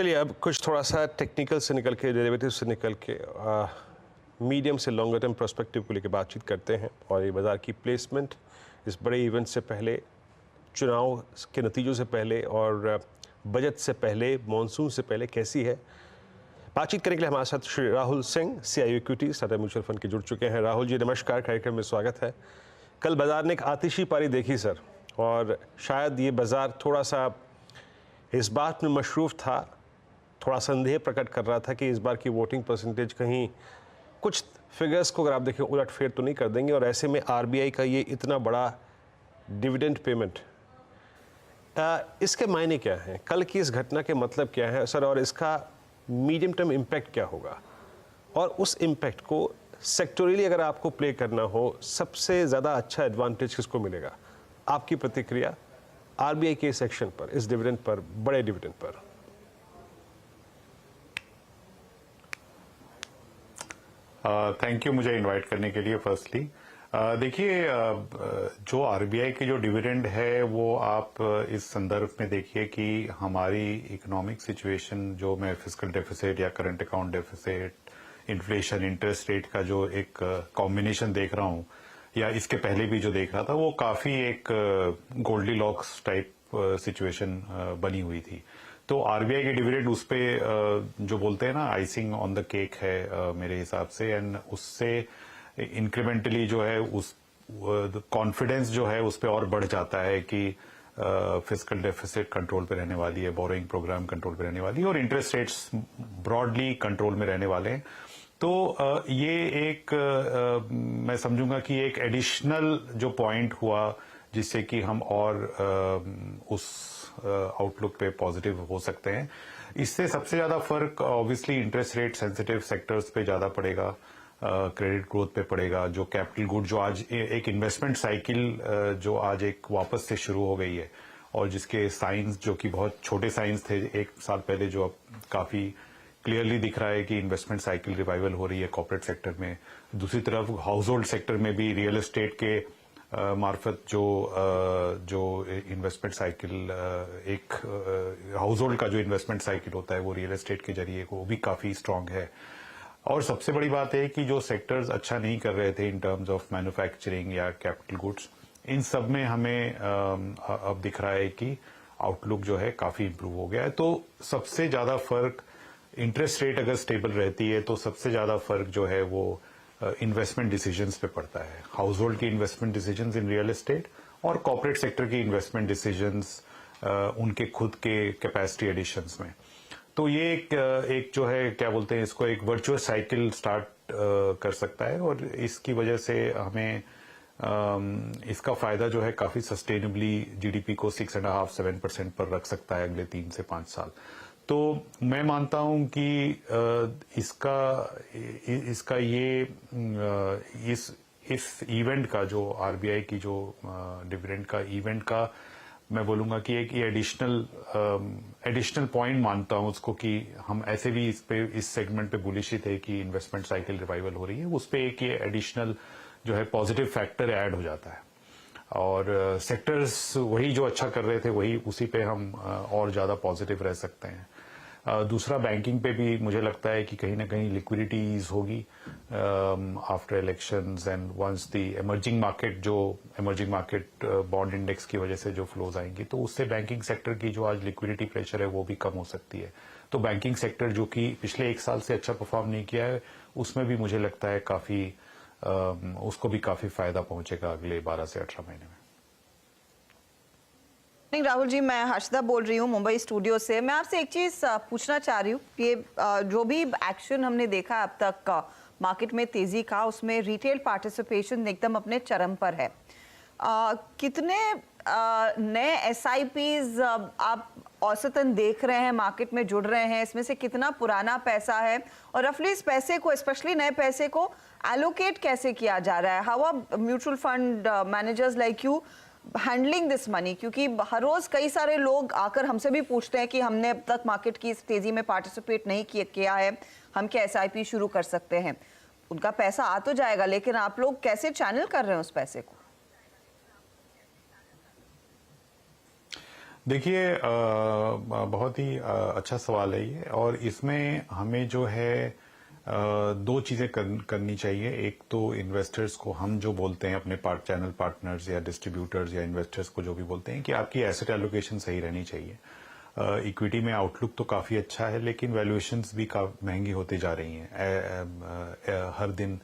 चलिए अब कुछ थोड़ा सा टेक्निकल से निकल के, डेरिवेटिव से निकल के मीडियम से लॉन्गर टर्म पर्सपेक्टिव को लेकर बातचीत करते हैं। और ये बाज़ार की प्लेसमेंट इस बड़े इवेंट से पहले, चुनाव के नतीजों से पहले और बजट से पहले, मॉनसून से पहले कैसी है, बातचीत करने के लिए हमारे साथ Shri Rahul Singh, CIO equities Tata mutual fund के जुड़ चुके हैं। राहुल जी नमस्कार, कार्यक्रम में स्वागत है। कल बाज़ार ने एक आतिशी पारी देखी सर, और शायद ये बाज़ार थोड़ा सा इस बात में मशरूफ़ था, थोड़ा संदेह प्रकट कर रहा था कि इस बार की वोटिंग परसेंटेज कहीं कुछ फिगर्स को अगर आप देखें उलट फेर तो नहीं कर देंगे। और ऐसे में RBI का ये इतना बड़ा डिविडेंड पेमेंट, इसके मायने क्या हैं, कल की इस घटना के मतलब क्या है सर, और इसका मीडियम टर्म इम्पैक्ट क्या होगा, और उस इम्पैक्ट को सेक्टोरियली अगर आपको प्ले करना हो, सबसे ज़्यादा अच्छा एडवांटेज किसको मिलेगा? आपकी प्रतिक्रिया RBI के इस एक्शन पर, इस डिविडेंड पर, बड़े डिविडेंड पर। थैंक यू मुझे इनवाइट करने के लिए। फर्स्टली देखिए, जो RBI की जो डिविडेंड है वो आप इस संदर्भ में देखिए कि हमारी इकोनॉमिक सिचुएशन, जो मैं फिस्कल डेफिसिट या current account deficit, inflation, interest rate का जो एक कॉम्बिनेशन देख रहा हूँ, या इसके पहले भी जो देख रहा था, वो काफी एक गोल्डीलॉक्स टाइप सिचुएशन बनी हुई थी। तो RBI के डिविडेंड उस पे जो बोलते हैं ना, आइसिंग ऑन द केक है मेरे हिसाब से। एंड उससे इंक्रीमेंटली जो है उस कॉन्फिडेंस जो है उस पे और बढ़ जाता है कि फिस्कल डेफिसिट कंट्रोल पे रहने वाली है, बोरोइंग प्रोग्राम कंट्रोल पे रहने वाली है, और इंटरेस्ट रेट्स ब्रॉडली कंट्रोल में रहने वाले हैं। तो ये एक मैं समझूंगा कि एक एडिशनल जो पॉइंट हुआ जिससे कि हम और उस आउटलुक पे पॉजिटिव हो सकते हैं। इससे सबसे ज्यादा फर्क obviously interest rate sensitive sectors पे ज्यादा पड़ेगा, क्रेडिट ग्रोथ पे पड़ेगा। जो कैपिटल गुड, जो आज एक इन्वेस्टमेंट साइकिल जो आज एक वापस से शुरू हो गई है, और जिसके साइंस जो कि बहुत छोटे साइंस थे एक साल पहले, जो अब काफी क्लियरली दिख रहा है कि इन्वेस्टमेंट साइकिल रिवाइवल हो रही है कॉर्पोरेट सेक्टर में। दूसरी तरफ हाउस होल्ड सेक्टर में भी रियल एस्टेट के मार्फत जो इन्वेस्टमेंट साइकिल, एक हाउस होल्ड का जो इन्वेस्टमेंट साइकिल होता है वो रियल एस्टेट के जरिए वो भी काफी स्ट्रांग है। और सबसे बड़ी बात है कि जो सेक्टर्स अच्छा नहीं कर रहे थे इन टर्म्स ऑफ मैन्युफैक्चरिंग या कैपिटल गुड्स, इन सब में हमें अब दिख रहा है कि आउटलुक जो है काफी इंप्रूव हो गया है। तो सबसे ज्यादा फर्क, इंटरेस्ट रेट अगर स्टेबल रहती है तो सबसे ज्यादा फर्क जो है वो इन्वेस्टमेंट डिसीजंस पे पड़ता है। हाउस होल्ड की investment decisions in real estate और कॉर्पोरेट सेक्टर की इन्वेस्टमेंट डिसीजंस उनके खुद के कैपेसिटी एडिशंस में। तो ये एक जो है, क्या बोलते हैं इसको, एक वर्चुअस साइकिल स्टार्ट कर सकता है। और इसकी वजह से हमें इसका फायदा जो है काफी सस्टेनेबली GDP को 6.5-7% पर रख सकता है अगले 3 से 5 साल। तो मैं मानता हूं कि इसका ये इस इवेंट का, जो RBI की जो डिविडेंड का इवेंट का, मैं बोलूंगा कि एक ये एडिशनल पॉइंट मानता हूं उसको, कि हम ऐसे भी इस सेगमेंट पे बुलिश ही थे कि इन्वेस्टमेंट साइकिल रिवाइवल हो रही है, उस पे एक ये एडिशनल जो है पॉजिटिव फैक्टर ऐड हो जाता है। और सेक्टर्स वही जो अच्छा कर रहे थे वही, उसी पे हम और ज्यादा पॉजिटिव रह सकते हैं। दूसरा, बैंकिंग पे भी मुझे लगता है कि कहीं ना कहीं लिक्विडिटी ईज होगी after elections and once the emerging market bond index की वजह से जो फ्लोज आएंगी, तो उससे बैंकिंग सेक्टर की जो आज लिक्विडिटी प्रेशर है वो भी कम हो सकती है। तो बैंकिंग सेक्टर जो कि पिछले 1 साल से अच्छा परफॉर्म नहीं किया है, उसमें भी मुझे लगता है काफी उसको भी काफी फायदा पहुंचेगा अगले 12 से 18 महीने में। नहीं राहुल जी, मैं हर्षदा बोल रही हूँ मुंबई स्टूडियो से। मैं आपसे एक चीज पूछना चाह रही हूँ। ये जो भी एक्शन हमने देखा अब तक मार्केट में तेजी का, उसमें रिटेल पार्टिसिपेशन एकदम अपने चरम पर है। कितने नए SIPs आप औसतन देख रहे हैं मार्केट में जुड़ रहे हैं? इसमें से कितना पुराना पैसा है, और रफली इस पैसे को, स्पेशली नए पैसे को एलोकेट कैसे किया जा रहा है? How are mutual fund managers like you handling this money? क्योंकि हर रोज कई सारे लोग आकर हमसे भी पूछते हैं कि हमने अब तक मार्केट की इस तेजी में पार्टिसिपेट नहीं किया है, हम क्या SIP शुरू कर सकते हैं? उनका पैसा आ तो जाएगा, लेकिन आप लोग कैसे चैनल कर रहे हैं उस पैसे को? देखिए बहुत ही अच्छा सवाल है ये, और इसमें हमें जो है दो चीजें करनी चाहिए। एक तो इन्वेस्टर्स को, हम जो बोलते हैं अपने चैनल पार्टनर्स या डिस्ट्रीब्यूटर्स या इन्वेस्टर्स को जो भी बोलते हैं कि आपकी एसेट एलोकेशन सही रहनी चाहिए। इक्विटी में आउटलुक तो काफी अच्छा है, लेकिन वैल्यूएशंस भी महंगी होती जा रही हैं। हर दिन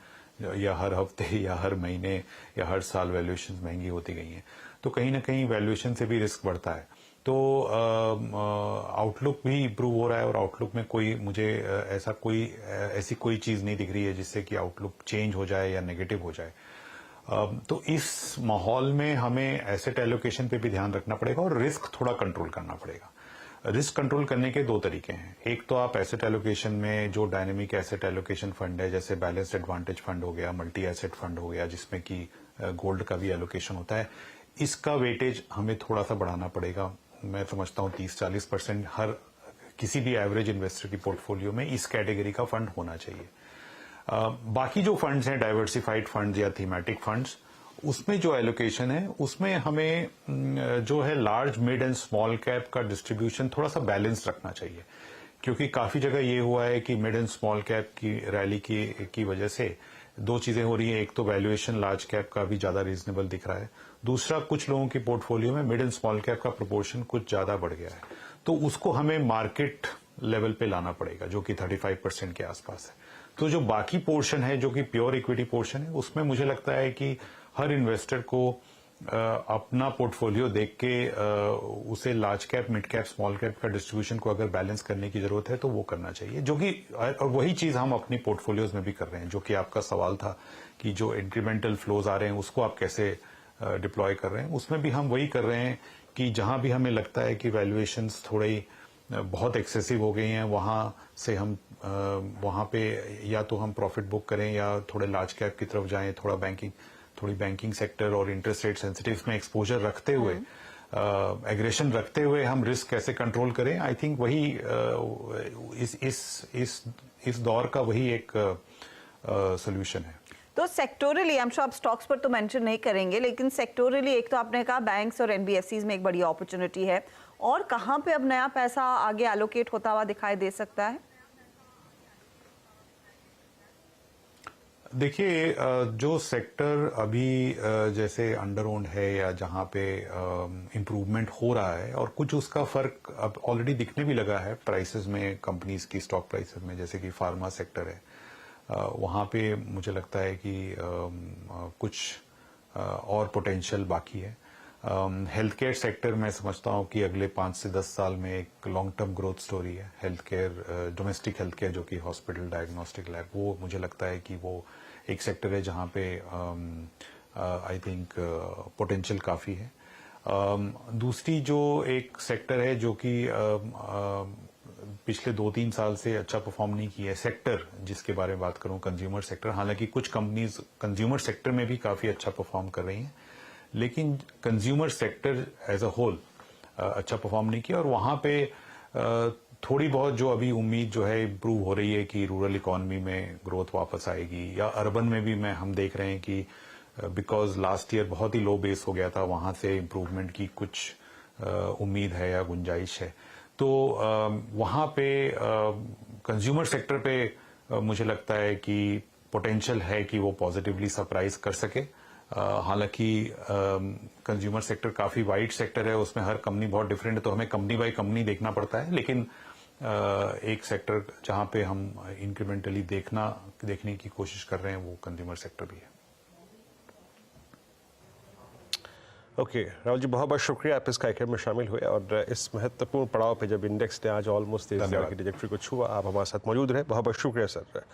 या हर हफ्ते या हर महीने या हर साल वैल्यूएशंस महंगी होती गई हैं, तो कहीं ना कहीं वैल्यूएशन से भी रिस्क बढ़ता है। तो आउटलुक भी इम्प्रूव हो रहा है, और आउटलुक में मुझे ऐसी कोई चीज नहीं दिख रही है जिससे कि आउटलुक चेंज हो जाए या नेगेटिव हो जाए। तो इस माहौल में हमें एसेट एलोकेशन पे भी ध्यान रखना पड़ेगा और रिस्क थोड़ा कंट्रोल करना पड़ेगा। रिस्क कंट्रोल करने के दो तरीके हैं। एक तो आप एसेट एलोकेशन में जो डायनेमिक एसेट एलोकेशन फंड है, जैसे बैलेंस्ड एडवांटेज फंड हो गया, मल्टी एसेट फंड हो गया, जिसमें कि गोल्ड का भी एलोकेशन होता है, इसका वेटेज हमें थोड़ा सा बढ़ाना पड़ेगा। मैं समझता हूँ 30-40% हर किसी भी एवरेज इन्वेस्टर की पोर्टफोलियो में इस कैटेगरी का फंड होना चाहिए। बाकी जो फंड्स हैं, डाइवर्सिफाइड फंड्स या थीमेटिक फंड्स, उसमें जो एलोकेशन है उसमें हमें जो है large, mid and small cap का डिस्ट्रीब्यूशन थोड़ा सा बैलेंस रखना चाहिए, क्योंकि काफी जगह ये हुआ है कि मिड एंड स्मॉल कैप की रैली की वजह से दो चीजें हो रही हैं। एक तो वैल्यूएशन लार्ज कैप का भी ज्यादा रीजनेबल दिख रहा है, दूसरा कुछ लोगों की पोर्टफोलियो में मिड एंड स्मॉल कैप का प्रोपोर्शन कुछ ज्यादा बढ़ गया है, तो उसको हमें मार्केट लेवल पे लाना पड़ेगा, जो कि 35% के आसपास है। तो जो बाकी पोर्शन है, जो कि प्योर इक्विटी पोर्शन है, उसमें मुझे लगता है कि हर इन्वेस्टर को अपना पोर्टफोलियो देख के उसे large cap, mid cap, small cap का डिस्ट्रीब्यूशन को अगर बैलेंस करने की जरूरत है तो वो करना चाहिए, जो कि और वही चीज हम अपनी पोर्टफोलियोज में भी कर रहे हैं। जो कि आपका सवाल था कि जो इंक्रीमेंटल फ्लोज आ रहे हैं उसको आप कैसे डिप्लॉय कर रहे हैं, उसमें भी हम वही कर रहे हैं कि जहां भी हमें लगता है कि वैल्यूएशंस थोड़ी बहुत एक्सेसिव हो गई हैं, वहां से हम वहां पे या तो हम प्रॉफिट बुक करें या थोड़े लार्ज कैप की तरफ जाएं, थोड़ी बैंकिंग सेक्टर और इंटरेस्ट रेट सेंसिटिव में एक्सपोजर रखते हुए, एग्रेशन रखते हुए हम रिस्क कैसे कंट्रोल करें। आई थिंक वही इस दौर का वही एक सोल्यूशन है। तो सेक्टोरली, आई एम श्योर आप स्टॉक्स पर तो मेंशन नहीं करेंगे, लेकिन सेक्टोरली एक तो आपने कहा बैंक्स और एनबीएफसीज में एक बड़ी अपॉर्चुनिटी है, और कहां पे अब नया पैसा आगे एलोकेट होता हुआ दिखाई दे सकता है? देखिए, जो सेक्टर अभी जैसे अंडर ओन्ड है या जहां पे इम्प्रूवमेंट हो रहा है, और कुछ उसका फर्क अब ऑलरेडी दिखने भी लगा है प्राइसेस में, कंपनीज की स्टॉक प्राइसेस में, जैसे कि फार्मा सेक्टर है, वहां पे मुझे लगता है कि कुछ और पोटेंशियल बाकी है। हेल्थ केयर सेक्टर मैं समझता हूं कि अगले 5 से 10 साल में एक लॉन्ग टर्म ग्रोथ स्टोरी है। Health care, domestic health care, जो कि हॉस्पिटल, डायग्नोस्टिक लैब, वो मुझे लगता है कि वो एक सेक्टर है जहां पे आई थिंक पोटेंशियल काफी है। दूसरी जो एक सेक्टर है जो कि पिछले 2-3 साल से अच्छा परफॉर्म नहीं किया है, सेक्टर जिसके बारे में बात करूं, कंज्यूमर सेक्टर। हालांकि कुछ कंपनीज कंज्यूमर सेक्टर में भी काफी अच्छा परफॉर्म कर रही हैं, लेकिन consumer sector as a whole अच्छा परफॉर्म नहीं किया, और वहां पे थोड़ी बहुत जो अभी उम्मीद जो है इम्प्रूव हो रही है कि रूरल इकोनॉमी में ग्रोथ वापस आएगी, या अर्बन में भी हम देख रहे हैं कि बिकॉज लास्ट ईयर बहुत ही लो बेस हो गया था, वहां से इम्प्रूवमेंट की कुछ उम्मीद है या गुंजाइश है। तो वहां पे कंज्यूमर सेक्टर पे मुझे लगता है कि पोटेंशियल है कि वो पॉजिटिवली सरप्राइज कर सके। हालांकि कंज्यूमर सेक्टर काफी वाइड सेक्टर है, उसमें हर कंपनी बहुत डिफरेंट है, तो हमें कंपनी बाय कंपनी देखना पड़ता है, लेकिन एक सेक्टर जहां पे हम इंक्रीमेंटली देखने की कोशिश कर रहे हैं वो कंज्यूमर सेक्टर भी है। ओके राहुल जी, बहुत बहुत शुक्रिया, आप इस कार्यक्रम में शामिल हुए, और इस महत्वपूर्ण पड़ाव पे जब इंडेक्स ने आज ऑलमोस्ट ट्रैजेक्टरी को छुआ, आप हमारे साथ मौजूद रहे, बहुत बहुत शुक्रिया सर।